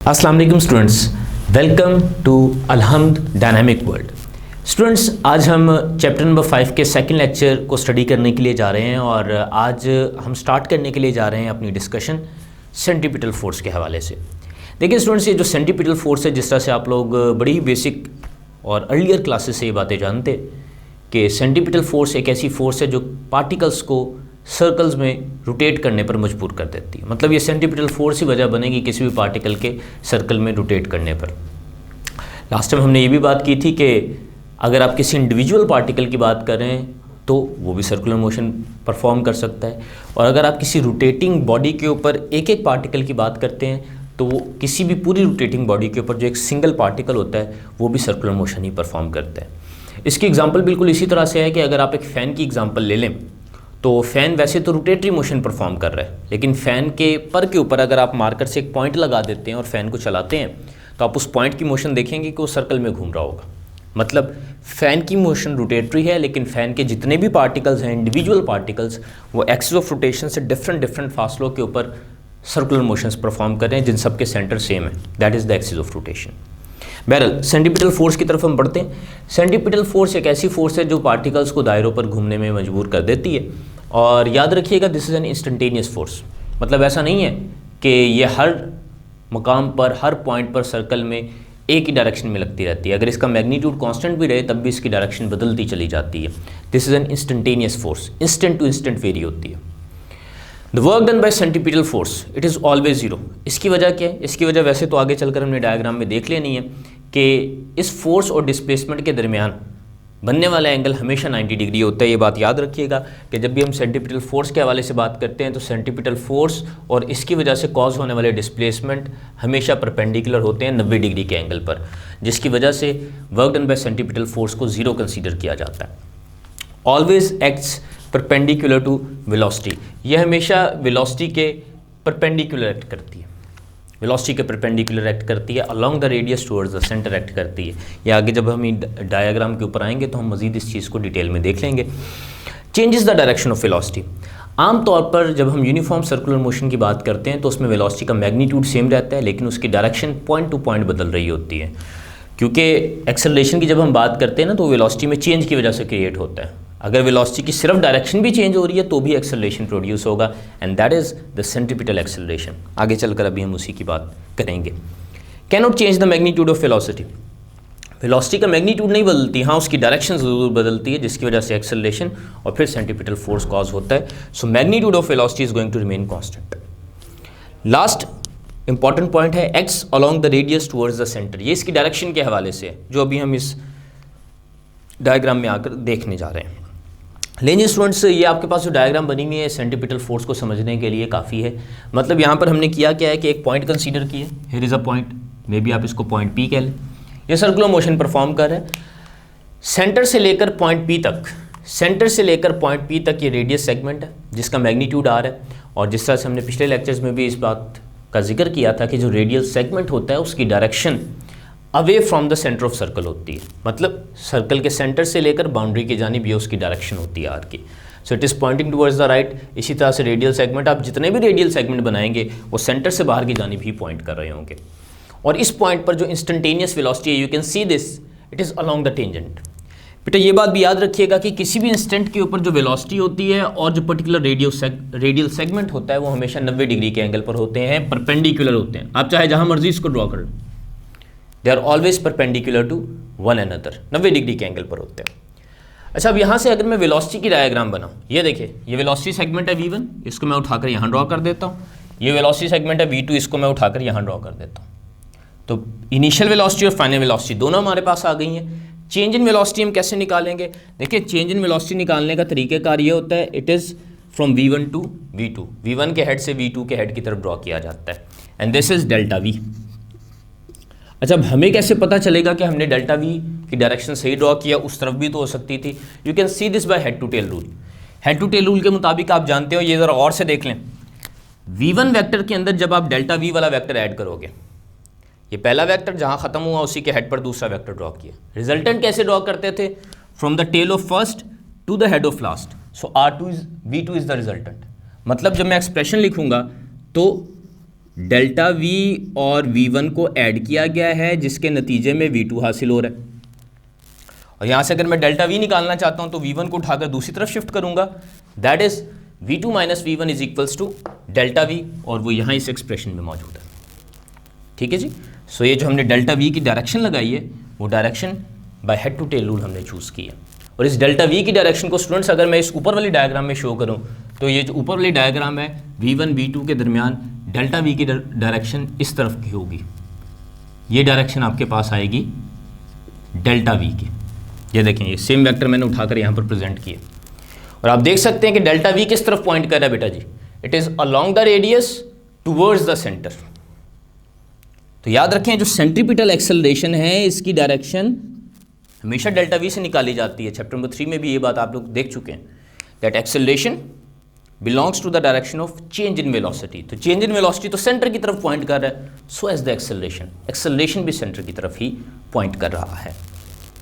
अस्सलाम वालेकुम students, welcome to अलहम्द डायनामिक वर्ल्ड। स्टूडेंट्स, आज हम चैप्टर नंबर 5 के सेकंड लेक्चर को स्टडी करने के लिए जा रहे हैं और आज हम स्टार्ट करने के लिए जा रहे हैं अपनी डिस्कशन सेंट्रीपिटल फोर्स के हवाले से। देखिए स्टूडेंट्स, ये जो सेंट्रीपिटल फोर्स है, जिस तरह से आप लोग बड़ी ही बेसिक और अर्लियर क्लासेस से ये बातें जानते कि सेंट्रीपिटल फोर्स एक ऐसी फोर्स है जो पार्टिकल्स को सर्कल्स में रोटेट करने पर मजबूर कर देती है। मतलब ये सेंट्रीपिटल फोर्स ही वजह बनेगी किसी भी पार्टिकल के सर्कल में रोटेट करने पर। लास्ट टाइम हमने ये भी बात की थी कि अगर आप किसी इंडिविजुअल पार्टिकल की बात करें तो वो भी सर्कुलर मोशन परफॉर्म कर सकता है, और अगर आप किसी रोटेटिंग बॉडी के ऊपर एक एक पार्टिकल की बात करते हैं तो वो किसी भी पूरी रोटेटिंग बॉडी के ऊपर जो एक सिंगल पार्टिकल होता है वो भी सर्कुलर मोशन ही परफॉर्म करता है। इसकी एग्जांपल बिल्कुल इसी तरह से है कि अगर आप एक फ़ैन की एग्जांपल ले लें तो फ़ैन वैसे तो रोटेटरी मोशन परफॉर्म कर रहा है, लेकिन फ़ैन के पर के ऊपर अगर आप मार्कर से एक पॉइंट लगा देते हैं और फ़ैन को चलाते हैं तो आप उस पॉइंट की मोशन देखेंगे कि वो सर्कल में घूम रहा होगा। मतलब फ़ैन की मोशन रोटेटरी है, लेकिन फ़ैन के जितने भी पार्टिकल्स हैं, इंडिविजुअल पार्टिकल्स, वो एक्सिस ऑफ रोटेशन से डिफरेंट फासलों के ऊपर सर्कुलर मोशंस परफॉर्म कर रहे हैं, जिन सब के सेंटर सेम है। That is the axis of rotation. बहरहाल सेंट्रीपिटल फोर्स की तरफ हम बढ़ते हैं। सेंट्रीपिटल फोर्स एक ऐसी फोर्स है जो पार्टिकल्स को दायरों पर घूमने में मजबूर कर देती है, और याद रखिएगा this is an instantaneous force. मतलब ऐसा नहीं है कि ये हर मकाम पर, हर पॉइंट पर सर्कल में एक ही डायरेक्शन में लगती रहती है। अगर इसका मैग्नीट्यूड कांस्टेंट भी रहे तब भी इसकी डायरेक्शन बदलती चली जाती है। This is an instantaneous force, instant to instant vary होती है। The work done by centripetal force it is always zero. इसकी वजह क्या है? इसकी वजह वैसे तो आगे चलकर हमने डायग्राम में देख लेनी है कि इस फोर्स और डिस्प्लेसमेंट के दरमियान बनने वाला एंगल हमेशा 90 डिग्री होता है। ये बात याद रखिएगा कि जब भी हम सेंट्रीपिटल फोर्स के हवाले से बात करते हैं तो सेंट्रीपिटल फोर्स और इसकी वजह से कॉज होने वाले डिस्प्लेसमेंट हमेशा परपेंडिकुलर होते हैं 90 डिग्री के एंगल पर, जिसकी वजह से work done by centripetal force को जीरो कंसीडर किया जाता है। Always acts perpendicular to velocity. यह हमेशा वेलोसिटी के परपेंडिकुलर एक्ट करती है, वेलोसिटी के परपेंडिकुलर एक्ट करती है, along the radius towards the centre act करती है। या आगे जब हम डायग्राम के ऊपर आएंगे तो हम मज़ीद इस चीज़ को डिटेल में देख लेंगे। Changes the direction of velocity. आमतौर पर जब हम यूनिफॉर्म सर्कुलर मोशन की बात करते हैं तो उसमें वेलोसिटी का मैग्नीट्यूड सेम रहता है, लेकिन उसकी डायरेक्शन पॉइंट टू पॉइंट बदल रही होती है, क्योंकि एक्सेलरेशन की जब हम बात करते हैं ना तो वेलोसिटी में चेंज की वजह से क्रिएट होता है। अगर वेलोसिटी की सिर्फ डायरेक्शन भी चेंज हो रही है तो भी एक्सेलरेशन प्रोड्यूस होगा, and that is the centripetal acceleration. आगे चलकर अभी हम उसी की बात करेंगे। Can not change the magnitude of velocity. Velocity का मैग्नीट्यूड नहीं बदलती, हाँ उसकी डायरेक्शन ज़रूर बदलती है, जिसकी वजह से एक्सेलरेशन और फिर सेंट्रीपिटल फोर्स कॉज होता है। So magnitude of velocity is going to remain constant. Last important point है acts along the radius towards the centre. ये इसकी डायरेक्शन के हवाले से है, जो अभी हम इस डायग्राम में आकर देखने जा रहे हैं। लेकिन स्टूडेंट्स, ये आपके पास जो डायग्राम बनी हुई है सेंट्रीपिटल फोर्स को समझने के लिए काफ़ी है। मतलब यहाँ पर हमने किया क्या है कि एक पॉइंट कंसीडर किया, here is a point, may be आप इसको पॉइंट पी कह लें। ये सर्कुलर मोशन परफॉर्म कर रहा है सेंटर से लेकर पॉइंट पी तक। सेंटर से लेकर पॉइंट पी तक ये रेडियस सेगमेंट है जिसका मैग्नीट्यूड आर है, और जिस तरह से हमने पिछले लेक्चर्स में भी इस बात का जिक्र किया था कि जो रेडियल सेगमेंट होता है उसकी direction away from the centre of circle होती है। मतलब सर्कल के सेंटर से लेकर बाउंड्री की जानिब ये उसकी डायरेक्शन होती है आर की। So it is pointing towards the right. इसी तरह से रेडियल सेगमेंट, आप जितने भी रेडियल सेगमेंट बनाएंगे वो सेंटर से बाहर की जानिब ही पॉइंट कर रहे होंगे, और इस पॉइंट पर जो इंस्टेंटेनियस वेलोसिटी है, you can see this, it is along the tangent. बेटा ये बात भी याद रखिएगा कि किसी भी इंस्टेंट के ऊपर जो वेलोसिटी होती है और जो पर्टिकुलर रेडियल सेगमेंट होता है वो हमेशा 90 डिग्री के एंगल पर होते हैं, परपेंडिकुलर होते हैं। आप चाहे जहाँ मर्जी इसको ड्रॉ कर लो, they are always perpendicular to one another, 90 degree के एंगल पर होते हैं। अच्छा, अब यहाँ से अगर मैं वेलोसिटी की डायग्राम बनाऊँ, ये देखिए ये वेलोसिटी सेगमेंट है V1, इसको मैं उठाकर यहाँ ड्रॉ कर देता हूँ। ये वेलोसिटी सेगमेंट है V2, इसको मैं उठाकर यहाँ ड्रॉ कर देता हूँ। तो इनिशियल वेलोसिटी और फाइनल वेलोसिटी दोनों हमारे पास आ गई हैं। चेंज इन वेलोसिटी हम कैसे निकालेंगे? देखिए चेंज इन वेलोसिटी निकालने का तरीक़ेकार ये होता है, it is from V1 to V2। V1 के हेड से V2 के हेड की तरफ ड्रॉ किया जाता है, and this is delta V। अच्छा, अब हमें कैसे पता चलेगा कि हमने डेल्टा V की डायरेक्शन सही ड्रॉ किया? उस तरफ भी तो हो सकती थी। You can see this by head to tail rule. Head to tail rule के मुताबिक आप जानते हो, ये ज़रा और से देख लें, V1 वेक्टर के अंदर जब आप डेल्टा V वाला वेक्टर ऐड करोगे, ये पहला वेक्टर जहाँ ख़त्म हुआ उसी के हेड पर दूसरा वेक्टर ड्रॉ किया। रिजल्टेंट कैसे ड्रॉ करते थे? From the tail of first to the head of last. So R2 is V2 is the resultant. मतलब जब मैं एक्सप्रेशन लिखूंगा तो डेल्टा V और V1 को ऐड किया गया है जिसके नतीजे में V2 हासिल हो रहा है। और यहाँ से अगर मैं डेल्टा V निकालना चाहता हूँ तो V1 को उठाकर दूसरी तरफ शिफ्ट करूंगा, that is V2 minus V1 is equals to delta V, और वो यहाँ इस एक्सप्रेशन में मौजूद है। ठीक है जी। सो ये जो हमने डेल्टा V की डायरेक्शन लगाई है वो direction by head to tail rule हमने चूज़ की है। और इस डेल्टा V की डायरेक्शन को स्टूडेंट्स अगर मैं इस ऊपर वाली डायग्राम में शो करूँ तो ये जो ऊपर वाली डायग्राम है V1 V2 के दरमियान डेल्टा V की डायरेक्शन इस तरफ की होगी। ये डायरेक्शन आपके पास आएगी डेल्टा V की। ये देखें, ये सेम वेक्टर मैंने उठाकर यहाँ पर प्रेजेंट किया और आप देख सकते हैं कि डेल्टा V किस तरफ पॉइंट कर रहा है बेटा जी, it is along the radius towards the centre. तो याद रखें जो सेंट्रीपिटल एक्सेलरेशन है इसकी डायरेक्शन हमेशा डेल्टा V से निकाली जाती है। चैप्टर नंबर 3 में भी ये बात आप लोग देख चुके हैं, that acceleration belongs to the direction of change in velocity. तो चेंज इन वेलोसिटी तो सेंटर की तरफ पॉइंट कर रहा है, सो एज द एक्सेलरेशन भी सेंटर की तरफ ही पॉइंट कर रहा है।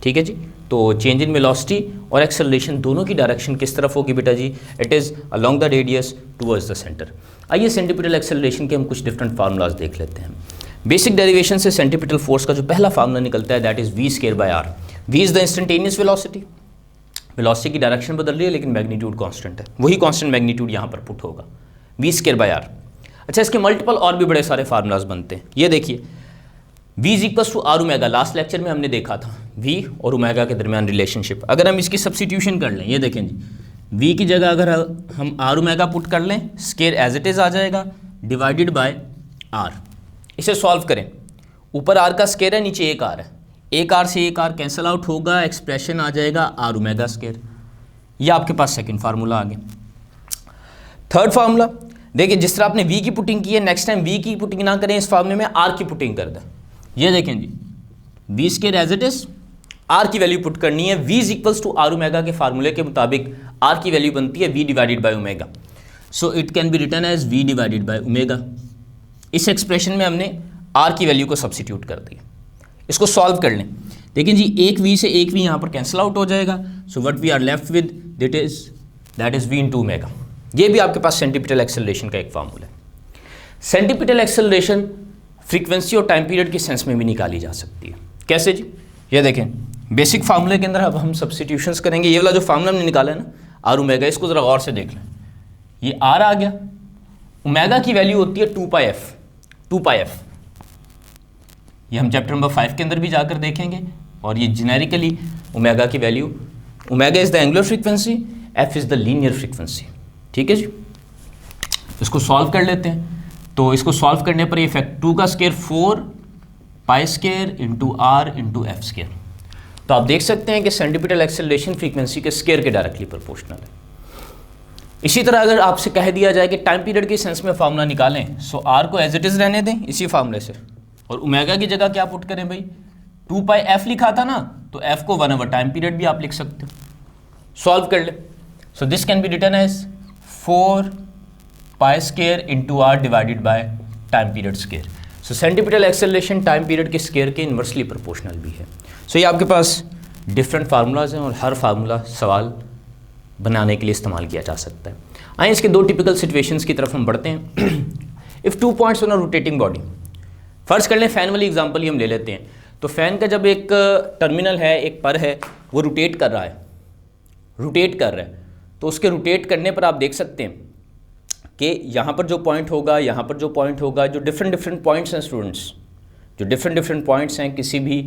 ठीक है जी। तो चेंज इन वेलोसिटी और एक्सेलरेशन दोनों की डायरेक्शन किस तरफ होगी बेटा जी, it is along the radius towards the centre. आइए सेंट्रीपिटल एक्सेलरेशन के हम कुछ डिफरेंट फार्मूलाज देख लेते हैं। बेसिक डेरिवेशन से सेंट्रीपिटल फोर्स का जो पहला फार्मूला निकलता है that is v²/r। v is the instantaneous velocity, velocity की डायरेक्शन बदल रही है लेकिन मैग्नीट्यूड कांस्टेंट है, वही कांस्टेंट मैग्नीट्यूड यहाँ पर पुट होगा v²/r। अच्छा, इसके मल्टीपल और भी बड़े सारे फार्मूलाज बनते हैं। ये देखिए v is equals to r omega, last lecture में हमने देखा था v और ओमेगा के दरमियान रिलेशनशिप। अगर हम इसकी सब्स्टिट्यूशन कर लें, ये देखें जी, v की जगह अगर हम r ओमेगा पुट कर लें, स्केयर एज इट इज़ आ जाएगा डिवाइडेड बाय r। इसे सॉल्व करें, ऊपर r का स्केयर है, नीचे एक r है, एक r से एक r कैंसिल आउट होगा, एक्सप्रेशन आ जाएगा r ओमेगा स्केयर। ये आपके पास सेकंड फार्मूला आ गया। थर्ड फार्मूला देखिए, जिस तरह आपने v की पुटिंग की है, नेक्स्ट टाइम v की पुटिंग ना करें, इस फार्मूले में r की पुटिंग कर दें। ये देखें जी, v square as it is, r की वैल्यू पुट करनी है। v is equals to r omega के फार्मूले के मुताबिक r की वैल्यू बनती है v divided by omega, so it can be written as v divided by omega. इस एक्सप्रेशन में हमने r की वैल्यू को सब्स्टिट्यूट कर दिया। इसको सॉल्व कर लें, देखिए जी, एक v से एक v यहाँ पर कैंसिल आउट हो जाएगा, so what we are left with that is v into omega. ये भी आपके पास सेंट्रीपिटल एक्सेलरेशन का एक फार्मूला है। सेंट्रीपिटल एक्सेलरेशन फ्रीक्वेंसी और टाइम पीरियड के सेंस में भी निकाली जा सकती है। कैसे जी, ये देखें, बेसिक फार्मूले के अंदर अब हम सब्स्टिट्यूशंस करेंगे। ये वाला जो फार्मूला हमने निकाला है ना r ओमेगा, इसको ज़रा गौर से देख लें। ये r आ गया, ओमेगा की वैल्यू होती है 2πf। ये हम चैप्टर नंबर 5 के अंदर भी जाकर देखेंगे। और ये जेनेरिकली ओमेगा की value, omega is the angular frequency, f is the linear frequency. ठीक है जी, इसको सॉल्व कर लेते हैं। तो इसको सॉल्व करने पर ये इफेक्ट 2 का square 4π² into r into F square. तो आप देख सकते हैं कि सेंट्रीपिटल एक्सेलरेशन फ्रीक्वेंसी के स्केयर के डायरेक्टली प्रोपोर्शनल है। इसी तरह अगर आपसे कह दिया जाए कि टाइम पीरियड के सेंस में फार्मूला निकालें, सो r को एज इट इज़ रहने दें इसी फार्मूले से, और ओमेगा की जगह क्या पुट करें भाई, 2πf लिखा था ना, तो f को 1/, टाइम पीरियड भी आप लिख सकते हो। सॉल्व कर ले, so this can be written as 4π² into r divided by time period square. So centripetal acceleration time period के स्केयर के इन्वर्सली प्रोपोर्शनल भी है। सो ये आपके पास डिफरेंट फार्मूलाज हैं और हर फार्मूला सवाल बनाने के लिए इस्तेमाल किया जा सकता है। आइए इसके दो टिपिकल सिचुएशंस की तरफ हम बढ़ते हैं। If 2 points on a rotating body, फर्ज कर लें फ़ैन वाली एग्जांपल ही हम ले लेते हैं। तो फ़ैन का जब एक टर्मिनल है, एक पर है, वो रोटेट कर रहा है, तो उसके रोटेट करने पर आप देख सकते हैं कि यहाँ पर जो पॉइंट होगा, यहाँ पर जो पॉइंट होगा, जो डिफरेंट पॉइंट्स हैं स्टूडेंट्स, जो डिफरेंट पॉइंट्स हैं किसी भी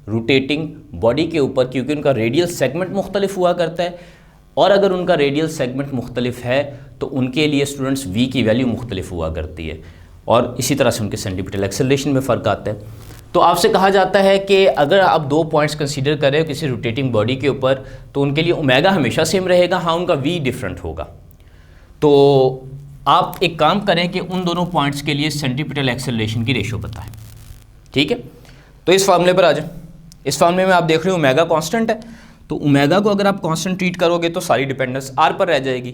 रोटेटिंग बॉडी के ऊपर, क्योंकि उनका रेडियल सेगमेंट मुख्तलिफ हुआ करता है, और अगर उनका रेडियल सेगमेंट मुख्तलिफ है तो उनके लिए स्टूडेंट्स v की वैल्यू मुख्तलिफ हुआ करती है, और इसी तरह से उनके सेंट्रीपिटल एक्सेलरेशन में फ़र्क आता है। तो आपसे कहा जाता है कि अगर आप 2 पॉइंट्स कंसीडर करें किसी रोटेटिंग बॉडी के ऊपर, तो उनके लिए ओमेगा हमेशा सेम रहेगा, हाँ उनका v डिफरेंट होगा। तो आप एक काम करें कि उन दोनों पॉइंट्स के लिए सेंट्रीपिटल एक्सेलरेशन की रेशो बताएं। ठीक है, तो इस फार्मूले पर आ जाए। इस फार्मूले में आप देख रहे हो ओमेगा कांस्टेंट है, तो ओमेगा को अगर आप कांस्टेंट ट्रीट करोगे तो सारी डिपेंडेंस r पर रह जाएगी,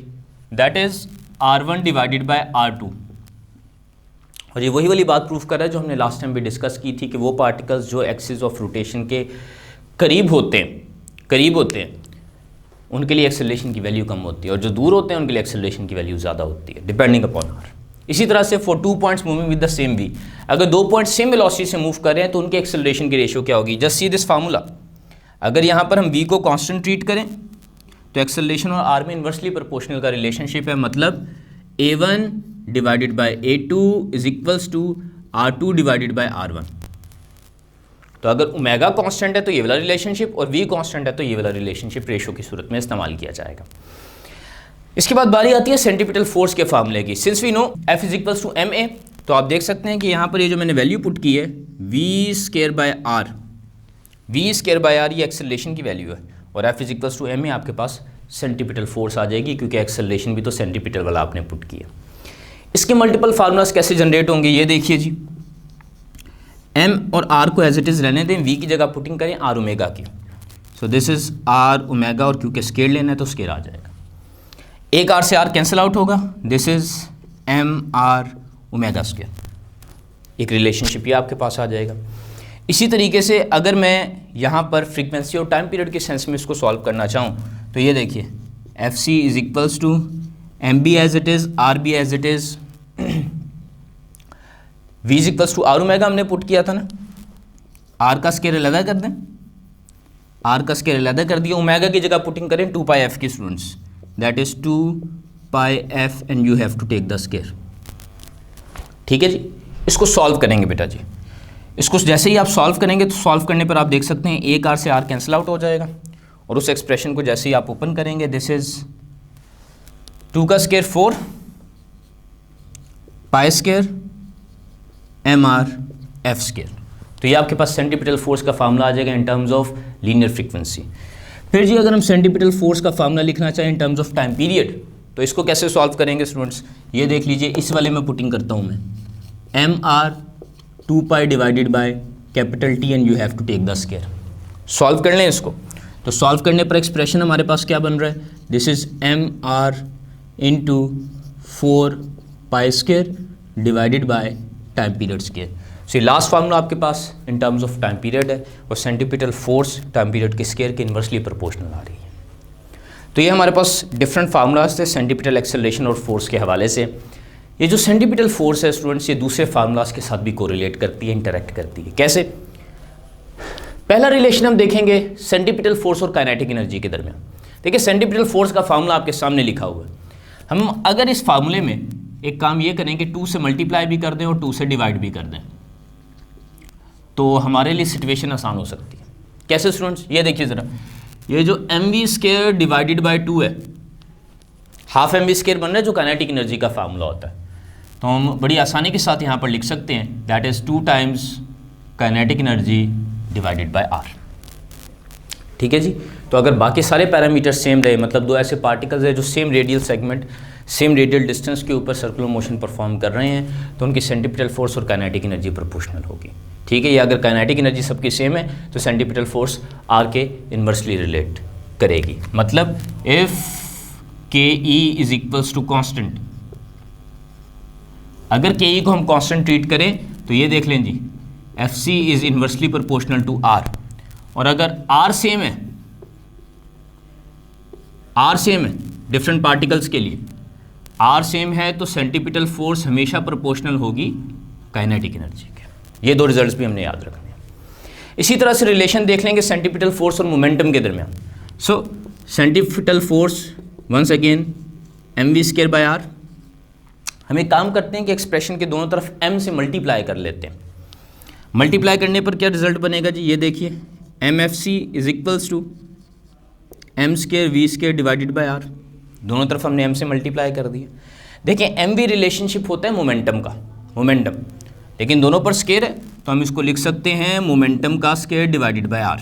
that is r1 divided by r2। और ये वही वाली बात प्रूफ कर रहा है जो हमने लास्ट टाइम भी डिस्कस की थी कि वो पार्टिकल्स जो एक्सिस ऑफ रोटेशन के करीब होते हैं उनके लिए एक्सेलरेशन की वैल्यू कम होती है, और जो दूर होते हैं उनके लिए एक्सेलरेशन की वैल्यू ज़्यादा होती है, डिपेंडिंग अपॉन आर। इसी तरह से for 2 points moving with the same V, अगर 2 पॉइंट सेम वेलोसिटी से मूव कर रहे हैं तो उनके एक्सेलरेशन की रेशियो क्या होगी? Just see this formula. अगर यहाँ पर हम वी को कांस्टेंट ट्रीट करें तो एक्सेलरेशन और आर में इन्वर्सली प्रोपोर्शनल का रिलेशनशिप है, मतलब A1 divided by A2 is equals to R2 divided by R1। तो अगर ओमेगा कांस्टेंट है तो ये वाला रिलेशनशिप, और वी कांस्टेंट है तो ये वाला रिलेशनशिप रेशियो की सूरत में इस्तेमाल किया जाएगा। इसके बाद बारी आती है सेंट्रीपिटल फोर्स के फार्मूले की। Since we know F is equals to ma, तो आप देख सकते हैं कि यहाँ पर ये जो मैंने वैल्यू पुट की है v square by r, v square by r ये एक्सेलरेशन की वैल्यू है, और F is equals to ma आपके पास सेंट्रीपिटल फोर्स आ जाएगी, क्योंकि एक्सेलरेशन भी तो सेंट्रीपिटल वाला आपने पुट किया। इसके मल्टीपल फार्मूलाज कैसे जनरेट होंगे ये देखिए जी। m और r को एज इट इज़ रहने दें, v की जगह पुटिंग करें r ओमेगा की। सो दिस इज r ओमेगा, और क्योंकि स्केयर लेना है तो स्केयर आ जाएगा। एक r से r कैंसिल आउट होगा, this is m r omega square, एक रिलेशनशिप ये आपके पास आ जाएगा। इसी तरीके से अगर मैं यहाँ पर फ्रीक्वेंसी और टाइम पीरियड के सेंस में इसको सॉल्व करना चाहूँ तो ये देखिए FC is equals to MB as it is, RB as it is, V is equals to R omega हमने पुट किया था ना, R का स्केयर अलग कर दें, R का स्केयर अलग कर दिया, ओमेगा की जगह पुटिंग करें 2 पाई F की students, that is 2 pi F and you have to take the square. ठीक है जी, इसको सॉल्व करेंगे बेटा जी। इसको जैसे ही आप सॉल्व करेंगे तो सॉल्व करने पर आप देख सकते हैं एक R से R कैंसिल आउट हो जाएगा, और उस एक्सप्रेशन को जैसे ही आप ओपन करेंगे दिस इज 2 का square 4 pi square MR F square. तो ये आपके पास सेंट्रीपिटल फोर्स का फार्मूला आ जाएगा इन टर्म्स ऑफ लीनियर फ्रीक्वेंसी। फिर जी अगर हम सेंट्रीपिटल फोर्स का फार्मूला लिखना चाहें इन टर्म्स ऑफ टाइम पीरियड, तो इसको कैसे सॉल्व करेंगे स्टूडेंट्स? ये देख लीजिए, इस वाले में पुटिंग करता हूँ मैं MR 2 pi divided by capital T and you have to take the square. Solve कर लें इसको, तो सॉल्व करने पर एक्सप्रेशन हमारे पास क्या बन रहा है? This is MR into 4 pi square divided by time period square. So last formula आपके पास in terms of time period है, और सेंट्रीपिटल फोर्स टाइम पीरियड के स्केयर के इन्वर्सली प्रोपोर्शनल आ रही है। तो ये हमारे पास डिफरेंट फार्मूलाज थे सेंट्रीपिटल एक्सेलरेशन और फोर्स के हवाले से। ये जो सेंट्रीपिटल फोर्स है स्टूडेंट्स, ये दूसरे फार्मूलाज के साथ भी कोरिलेट करती है, इंटरेक्ट करती है। कैसे? पहला रिलेशन हम देखेंगे सेंट्रीपिटल फोर्स और काइनेटिक एनर्जी के दरमियान। देखिए सेंट्रीपिटल फोर्स का फार्मूला आपके सामने लिखा हुआ है। हम अगर इस फार्मूले में एक काम ये करें कि 2 से मल्टीप्लाई भी कर दें और 2 से डिवाइड भी कर दें, तो हमारे लिए सिचुएशन आसान हो सकती है। कैसे स्टूडेंट्स? ये देखिए ज़रा, ये जो mv स्केयर डिवाइडेड बाय 2 है, हाफ mv स्केयर बन रहा है जो काइनेटिक एनर्जी का फार्मूला होता है, तो हम बड़ी आसानी के साथ यहाँ पर लिख सकते हैं that is 2 times kinetic energy divided by r। ठीक है जी। तो अगर बाकी सारे पैरामीटर सेम रहे, मतलब 2 ऐसे पार्टिकल्स हैं जो same radial segment, same radial distance के ऊपर सर्कुलर मोशन परफॉर्म कर रहे हैं, तो उनकी सेंट्रीपिटल फोर्स और काइनेटिक एनर्जी प्रोपोर्शनल होगी। ठीक है, या अगर काइनेटिक एनर्जी सबकी सेम है तो सेंट्रीपिटल फोर्स आर के इन्वर्सली रिलेट करेगी। मतलब if K E is equals to constant, अगर के ई को हम कॉन्स्टेंट ट्रीट करें तो ये देख लें जी, F C is inversely proportional to R, और अगर आर सेम है, आर सेम है डिफरेंट पार्टिकल्स के लिए, आर सेम है तो सेंट्रीपिटल फोर्स हमेशा प्रोपोर्शनल होगी काइनेटिक एनर्जी के। ये 2 रिजल्ट्स भी हमने याद रखने हैं। इसी तरह से रिलेशन देख लेंगे सेंट्रीपिटल फोर्स और मोमेंटम के दरमियान। So centripetal force once again mv square by r। हम एक काम करते हैं कि एक्सप्रेशन के दोनों तरफ m से मल्टीप्लाई कर लेते हैं। मल्टीप्लाई करने पर क्या रिजल्ट बनेगा जी? ये देखिए, mfc is equals to m square v square divided by r। दोनों तरफ हमने m से मल्टीप्लाई कर दिया। देखिए mv रिलेशनशिप होता है मोमेंटम का, मोमेंटम, लेकिन दोनों पर स्केयर है तो हम इसको लिख सकते हैं मोमेंटम का स्केयर डिवाइडेड बाय r।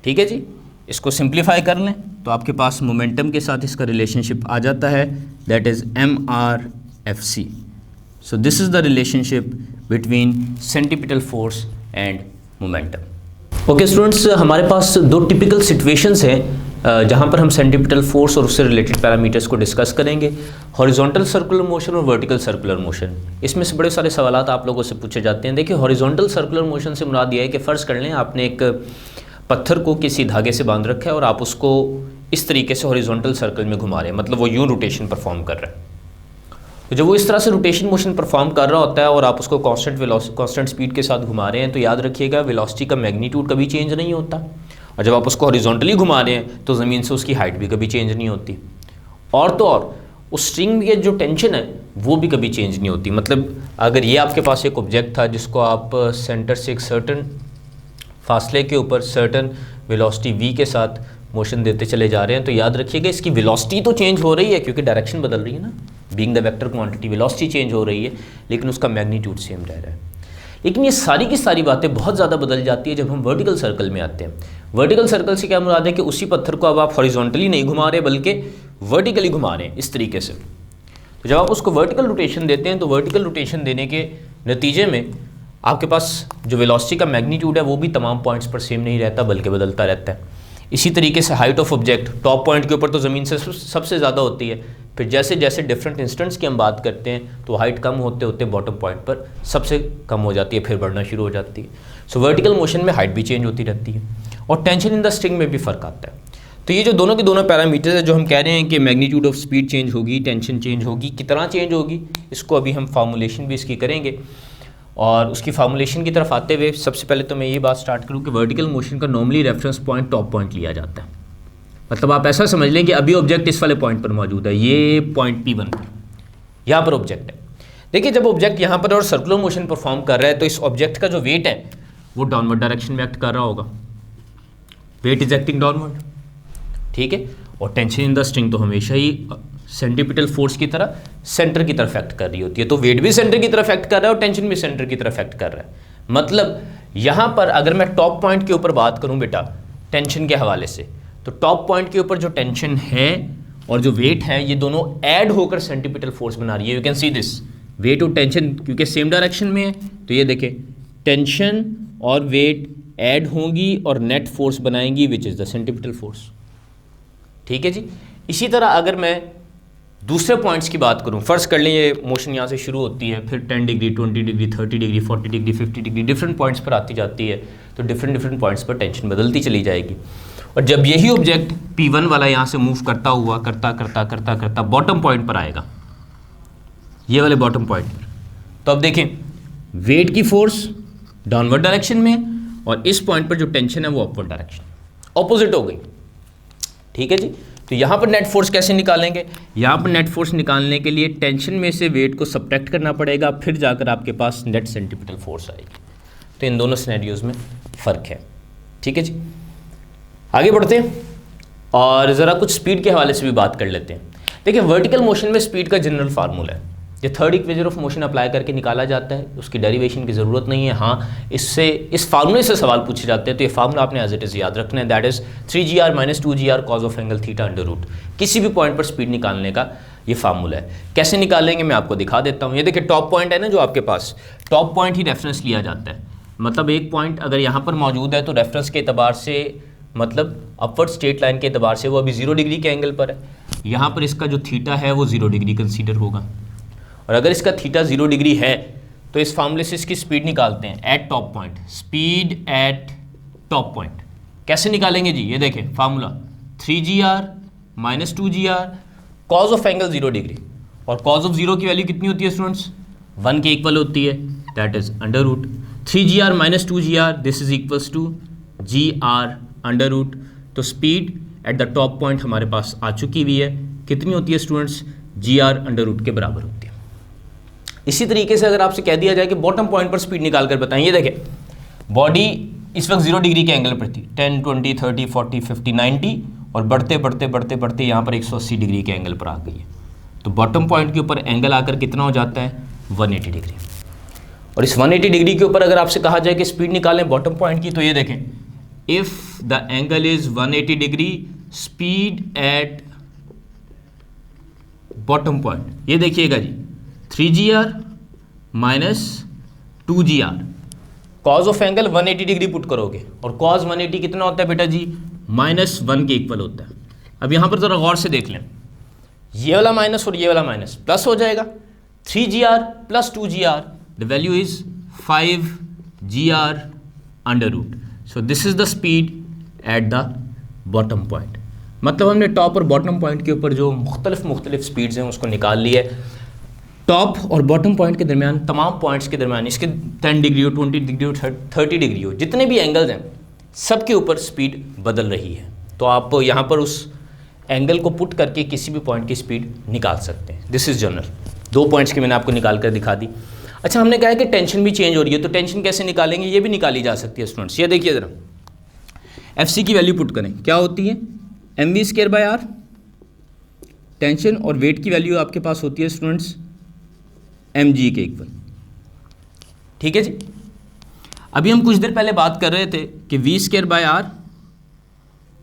ठीक है जी, इसको सिंप्लीफाई कर लें तो आपके पास मोमेंटम के साथ इसका रिलेशनशिप आ जाता है, that is mrfc। So this is the relationship between centripetal force and momentum. Okay students, हमारे पास 2 टिपिकल सिचुएशंस हैं जहाँ पर हम सेंट्रीपिटल फोर्स और उससे रिलेटेड पैरामीटर्स को डिस्कस करेंगे, हॉरिजॉन्टल सर्कुलर मोशन और वर्टिकल सर्कुलर मोशन। इसमें से बड़े सारे सवाल आप लोगों से पूछे जाते हैं। देखिए हॉरिजॉन्टल सर्कुलर मोशन से मुराद ये है कि फ़र्ज़ कर लें आपने एक पत्थर को किसी धागे से बांध रखा है और आप उसको इस तरीके से हॉरिजॉन्टल सर्कल में घुमा रहे हैं, मतलब वो यूं रोटेशन परफॉर्म कर रहा है। तो जब वो इस तरह से रोटेशन मोशन परफॉर्म कर रहा होता है और आप उसको कांस्टेंट स्पीड के साथ घुमा रहे हैं, तो याद रखिएगा वेलोसिटी का मैग्नीट्यूड कभी चेंज नहीं होता। और जब आप उसको हॉरिजॉन्टली घुमा रहे हैं तो ज़मीन से उसकी हाइट भी कभी चेंज नहीं होती। और तो और उस स्ट्रिंग की जो टेंशन है वो भी कभी चेंज नहीं होती। मतलब अगर ये आपके पास एक ऑब्जेक्ट था जिसको आप सेंटर से एक सर्टन फासले के ऊपर सर्टन वेलोसिटी v के साथ मोशन देते चले जा रहे हैं, तो याद रखिएगा इसकी वेलोसिटी तो चेंज हो रही है क्योंकि डायरेक्शन बदल रही है ना, being the vector quantity velocity change हो रही है, लेकिन उसका मैग्नीट्यूड सेम रह रहा है। लेकिन ये सारी की सारी बातें बहुत ज़्यादा बदल जाती है जब हम वर्टिकल सर्कल में आते हैं। वर्टिकल सर्कल से क्या मुराद है कि उसी पत्थर को अब आप हॉरिजॉन्टली नहीं घुमा रहे बल्कि वर्टिकली घुमा रहे हैं इस तरीके से। तो जब आप उसको वर्टिकल रोटेशन देते हैं तो वर्टिकल रोटेशन देने के नतीजे में आपके पास जो वेलोसिटी का मैग्नीट्यूड है वो भी तमाम पॉइंट्स पर सेम नहीं रहता बल्कि बदलता रहता है। इसी तरीके से height of object top point के ऊपर तो ज़मीन से सबसे ज़्यादा होती है, फिर जैसे जैसे डिफरेंट इंस्टेंट्स की हम बात करते हैं तो हाइट कम होते होते बॉटम पॉइंट पर सबसे कम हो जाती है, फिर बढ़ना शुरू हो जाती है। सो वर्टिकल मोशन में हाइट भी चेंज होती रहती है और टेंशन इन द स्ट्रिंग में भी फ़र्क आता है। तो ये जो दोनों के दोनों पैरामीटर्स है जो हम कह रहे हैं कि मैग्नीट्यूड ऑफ स्पीड चेंज होगी, टेंशन चेंज होगी, कितना चेंज होगी, इसको अभी हम फार्मूलेशन भी इसकी करेंगे। और उसकी फार्मूलेशन की तरफ आते हुए सबसे पहले तो मैं ये बात स्टार्ट करूँ कि वर्टिकल मोशन का normally reference point top point लिया जाता है। मतलब आप ऐसा समझ लें कि अभी ऑब्जेक्ट इस वाले पॉइंट पर मौजूद है, ये पॉइंट P1 पर, यहाँ पर ऑब्जेक्ट है। देखिए जब ऑब्जेक्ट यहाँ पर और सर्कुलर मोशन परफॉर्म कर रहा है तो इस ऑब्जेक्ट का जो वेट है वो डाउनवर्ड डायरेक्शन में एक्ट कर रहा होगा, वेट इज एक्टिंग डाउनवर्ड, ठीक है। और टेंशन इन द स्ट्रिंग तो हमेशा ही सेंट्रीपिटल फोर्स की तरह सेंटर की तरफ एक्ट कर रही होती है, तो वेट भी सेंटर की तरफ एक्ट कर रहा है और टेंशन भी सेंटर की तरफ एक्ट कर रहा है। मतलब यहाँ पर अगर मैं टॉप पॉइंट के ऊपर बात करूँ बेटा टेंशन के हवाले से, तो टॉप पॉइंट के ऊपर जो टेंशन है और जो वेट है ये दोनों ऐड होकर सेंट्रीपिटल फोर्स बना रही है। You can see this, weight और टेंशन क्योंकि सेम डायरेक्शन में है, तो ये देखें टेंशन और वेट ऐड होंगी और नेट फोर्स बनाएंगी which is the centripetal force, ठीक है जी। इसी तरह अगर मैं दूसरे पॉइंट्स की बात करूं, फर्ज कर लें ये मोशन यहाँ से शुरू होती है, फिर 10 degree 20 degree 30 degree 40 degree 50 degree different points पर आती जाती है, तो डिफरेंट पॉइंट्स पर टेंशन बदलती चली जाएगी। और जब यही ऑब्जेक्ट P1 वाला यहाँ से मूव करता हुआ करता बॉटम पॉइंट पर आएगा, ये वाले बॉटम पॉइंट पर, तो अब देखें वेट की फोर्स डाउनवर्ड डायरेक्शन में है और इस पॉइंट पर जो टेंशन है वो अपवर्ड डायरेक्शन, ऑपोजिट हो गई, ठीक है जी। तो यहाँ पर नेट फोर्स कैसे निकालेंगे? यहाँ पर नेट फोर्स निकालने के लिए टेंशन में से वेट को सब्ट्रैक्ट करना पड़ेगा, फिर जाकर आपके पास नेट सेंट्रीपिटल फोर्स आएगी। तो इन दोनों सिनेरियोज में फ़र्क है, ठीक है जी। आगे बढ़ते हैं और ज़रा कुछ स्पीड के हवाले से भी बात कर लेते हैं। देखिए वर्टिकल मोशन में स्पीड का जनरल फार्मूला है, ये third equation of motion apply करके निकाला जाता है, उसकी डेरिवेशन की ज़रूरत नहीं है। हाँ, इससे इस फार्मूले से सवाल पूछे जाते हैं तो ये फार्मूला आपने एज इट इज़ याद रखना है, that is 3gr - 2gr cos of angle theta under root. किसी भी पॉइंट पर स्पीड निकालने का ये फार्मूला है। कैसे निकालेंगे मैं आपको दिखा देता हूँ। ये देखिए टॉप पॉइंट है ना जो आपके पास, टॉप पॉइंट ही रेफरेंस लिया जाता है। मतलब एक पॉइंट अगर यहाँ पर मौजूद है तो रेफरेंस के अतबार से, मतलब अपवर्ड स्ट्रेट लाइन के अतबार से वो अभी 0 डिग्री के एंगल पर है। यहाँ पर इसका जो थीटा है वो 0 डिग्री कंसीडर होगा, और अगर इसका थीटा 0 डिग्री है तो इस फार्मूले से इसकी स्पीड निकालते हैं eight top point, speed at top point. कैसे निकालेंगे जी? ये देखें formula 3gr - 2gr cos of angle 0 degree, और कॉज ऑफ 0 की वैल्यू कितनी होती है स्टूडेंट्स? 1 के इक्वल होती है, that is under root 3gr - 2gr, this is equals to gr under root. तो speed at the top point हमारे पास आ चुकी हुई है, कितनी होती है स्टूडेंट्स? gr अंडर रूट के बराबर होती है। इसी तरीके से अगर आपसे कह दिया जाए कि बॉटम पॉइंट पर स्पीड निकाल कर बताएं, ये देखें बॉडी इस वक्त 0 डिग्री के एंगल पर थी, 10 20 30 40 50 90, और बढ़ते यहाँ पर 180 डिग्री के एंगल पर आ गई है। तो बॉटम पॉइंट के ऊपर एंगल आकर कितना हो जाता है? 180 डिग्री। और इस 180 डिग्री के ऊपर अगर आपसे कहा जाए कि स्पीड निकालें बॉटम पॉइंट की, तो ये देखें if the angle is 180 degree, speed at bottom point, ये देखिएगा जी 3gr - 2gr, cos of angle 180 degree put करोगे, और कॉज 180 कितना होता है बेटा जी? -1 के इक्वल होता है। अब यहाँ पर ज़रा गौर से देख लें, ये वाला माइनस और ये वाला माइनस प्लस हो जाएगा। 3gr + 2gr, the value is 5gr under root. So this is the speed at the bottom point. मतलब हमने टॉप और बॉटम पॉइंट के ऊपर जो मुख्तलिफ स्पीड्स हैं उसको निकाल लिया है। टॉप और बॉटम पॉइंट के दरमियान, तमाम पॉइंट्स के दरमियान, इसके 10 डिग्री हो, 20 डिग्री हो, 30 डिग्री हो, जितने भी एंगल्स हैं सब के ऊपर स्पीड बदल रही है। तो आप यहाँ पर उस एंगल को पुट करके किसी भी पॉइंट की स्पीड निकाल सकते हैं। This is general. 2 पॉइंट्स की मैंने आपको निकाल कर दिखा दी। अच्छा, हमने कहा है कि टेंशन भी चेंज हो रही है, तो टेंशन कैसे निकालेंगे, ये भी निकाली जा सकती है स्टूडेंट्स। ये देखिए ज़रा, FC की वैल्यू पुट करें, क्या होती है mv²/r टेंशन, और वेट की वैल्यू आपके पास होती है स्टूडेंट्स mg के इक्वल। ठीक है जी। अभी हम कुछ देर पहले बात कर रहे थे कि v²/r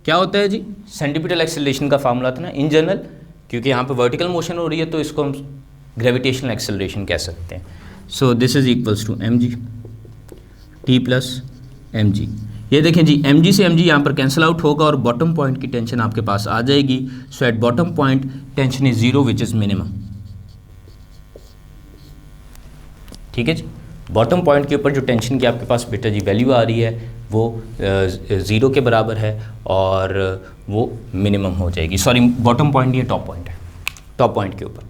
क्या होता है जी, सेंटीपिटल एक्सेलरेशन का फार्मूला था ना इन जनरल, क्योंकि यहाँ पे वर्टिकल मोशन हो रही है तो इसको हम ग्रेविटेशनल एक्सेलरेशन कह सकते हैं। So this is equals to mg t plus mg। ये देखें जी, mg से mg यहाँ पर कैंसिल आउट होगा और बॉटम पॉइंट की टेंशन आपके पास आ जाएगी। So at bottom point tension is 0 which is minimum. ठीक है जी। बॉटम पॉइंट के ऊपर जो टेंशन की आपके पास बेटा जी वैल्यू आ रही है वो 0 के बराबर है और वो मिनिमम हो जाएगी। सॉरी, बॉटम पॉइंट ये टॉप पॉइंट है। टॉप पॉइंट के ऊपर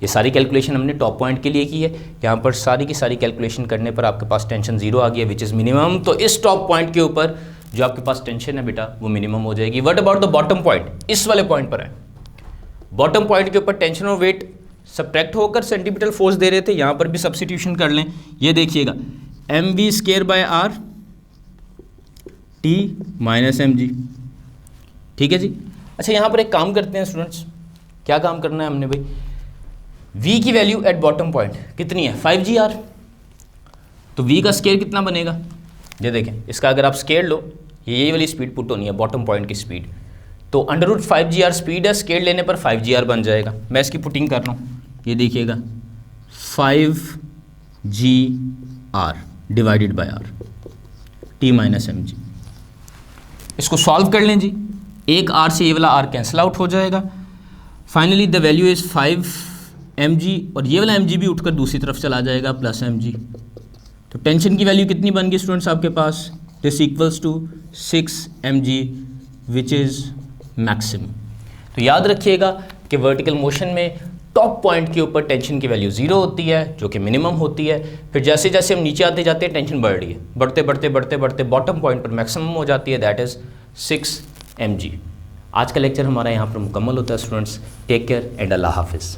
ये सारी कैलकुलेशन हमने टॉप पॉइंट के लिए की है। यहाँ पर सारी की सारी कैलकुलेशन करने पर आपके पास टेंशन 0 आ गया विच इज़ मिनिमम। तो इस टॉप पॉइंट के ऊपर जो आपके पास टेंशन है बेटा वो मिनिमम हो जाएगी। What about the bottom point, इस वाले पॉइंट पर है। बॉटम पॉइंट के ऊपर टेंशन और वेट सब्ट्रैक्ट होकर सेंटीपिटल फोर्स दे रहे थे, यहाँ पर भी सब्स्टिट्यूशन कर लें। ये देखिएगा mv²/r t माइनस mg। ठीक है जी। अच्छा, यहाँ पर एक काम करते हैं स्टूडेंट्स, क्या काम करना है हमने भाई, v की वैल्यू एट बॉटम पॉइंट कितनी है 5gr, तो v का स्केयर कितना बनेगा, ये देखें इसका अगर आप स्केयर लो, यही वाली स्पीड पुट होनी है बॉटम पॉइंट की स्पीड, तो √5gr स्पीड है, स्केयर लेने पर 5gr बन जाएगा। मैं इसकी पुटिंग कर रहा हूँ, ये देखिएगा 5gr divided by r t minus mg। इसको सॉल्व कर लें जी, एक r से ये वाला r कैंसिल आउट हो जाएगा। Finally the value is 5mg और ये वाला mg भी उठकर दूसरी तरफ चला जाएगा प्लस mg। तो टेंशन की वैल्यू कितनी बन गई स्टूडेंट्स आपके पास, this equals to 6mg which is maximum. तो याद रखिएगा कि वर्टिकल मोशन में टॉप पॉइंट के ऊपर टेंशन की वैल्यू 0 होती है जो कि मिनिमम होती है। फिर जैसे जैसे हम नीचे आते जाते हैं टेंशन बढ़ रही है, बढ़ते बढ़ते बढ़ते बढ़ते बॉटम पॉइंट पर मैक्सिमम हो जाती है, दैट इज़ 6mg। आज का लेक्चर हमारा यहाँ पर मुकम्मल होता है स्टूडेंट्स। टेक केयर एंड अल्लाह हाफिज़।